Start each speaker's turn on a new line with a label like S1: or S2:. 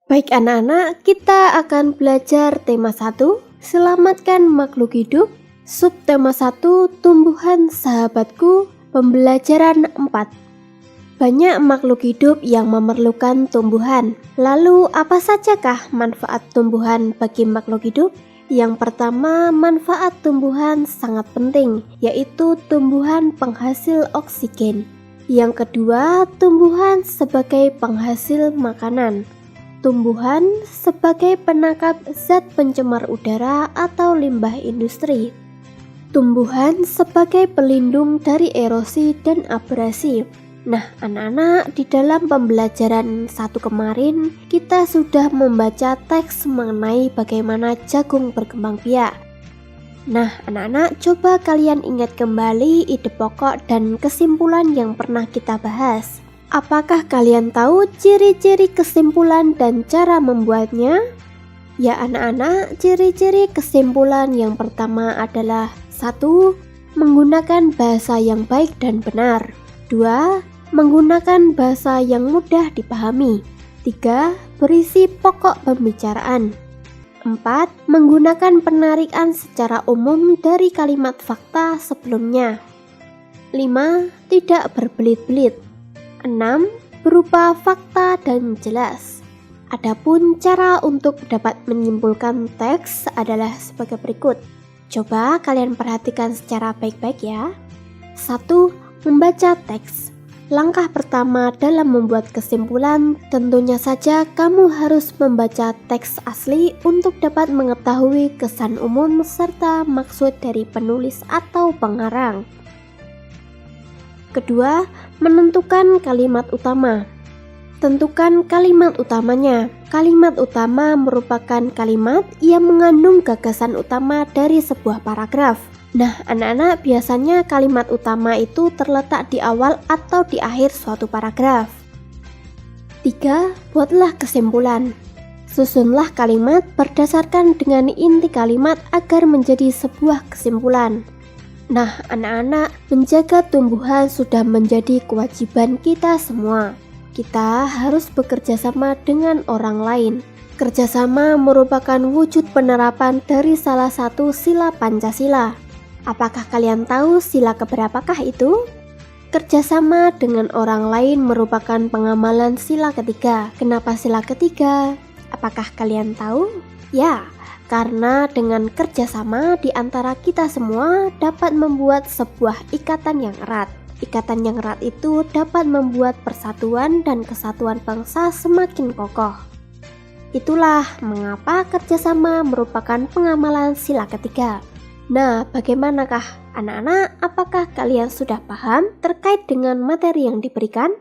S1: Baik anak-anak, kita akan belajar tema 1, selamatkan makhluk hidup, subtema 1, tumbuhan sahabatku, pembelajaran 4. Banyak makhluk hidup yang memerlukan tumbuhan. Lalu apa sajakah manfaat tumbuhan bagi makhluk hidup? Yang pertama, manfaat tumbuhan sangat penting, yaitu tumbuhan penghasil oksigen. Yang kedua, tumbuhan sebagai penghasil makanan. Tumbuhan sebagai penangkap zat pencemar udara atau limbah industri. Tumbuhan sebagai pelindung dari erosi dan abrasi. Nah, anak-anak, di dalam pembelajaran 1 kemarin, kita sudah membaca teks mengenai bagaimana jagung berkembang biak. Nah, anak-anak, coba kalian ingat kembali ide pokok dan kesimpulan yang pernah kita bahas. Apakah kalian tahu ciri-ciri kesimpulan dan cara membuatnya? Ya anak-anak, ciri-ciri kesimpulan yang pertama adalah 1. Menggunakan bahasa yang baik dan benar. 2. Menggunakan bahasa yang mudah dipahami. 3. Berisi pokok pembicaraan. 4. Menggunakan penarikan secara umum dari kalimat fakta sebelumnya. 5. Tidak berbelit-belit. 6. Berupa fakta dan jelas. Adapun cara untuk dapat menyimpulkan teks adalah sebagai berikut. Coba kalian perhatikan secara baik-baik ya. 1. Membaca teks. Langkah pertama dalam membuat kesimpulan, tentunya saja kamu harus membaca teks asli untuk dapat mengetahui kesan umum serta maksud dari penulis atau pengarang. Kedua, menentukan kalimat utama. Tentukan kalimat utamanya. Kalimat utama merupakan kalimat yang mengandung gagasan utama dari sebuah paragraf. Nah, anak-anak, biasanya kalimat utama itu terletak di awal atau di akhir suatu paragraf. 3. Buatlah kesimpulan. Susunlah kalimat berdasarkan dengan inti kalimat agar menjadi sebuah kesimpulan. Nah, anak-anak, menjaga tumbuhan sudah menjadi kewajiban kita semua. Kita harus bekerja sama dengan orang lain. Kerjasama merupakan wujud penerapan dari salah satu sila Pancasila. Apakah kalian tahu sila keberapakah itu? Kerjasama dengan orang lain merupakan pengamalan sila ketiga. Kenapa sila ketiga? Apakah kalian tahu? Ya, karena dengan kerjasama di antara kita semua dapat membuat sebuah ikatan yang erat. Ikatan yang erat itu dapat membuat persatuan dan kesatuan bangsa semakin kokoh. Itulah mengapa kerjasama merupakan pengamalan sila ketiga. Nah, bagaimanakah anak-anak? Apakah kalian sudah paham terkait dengan materi yang diberikan?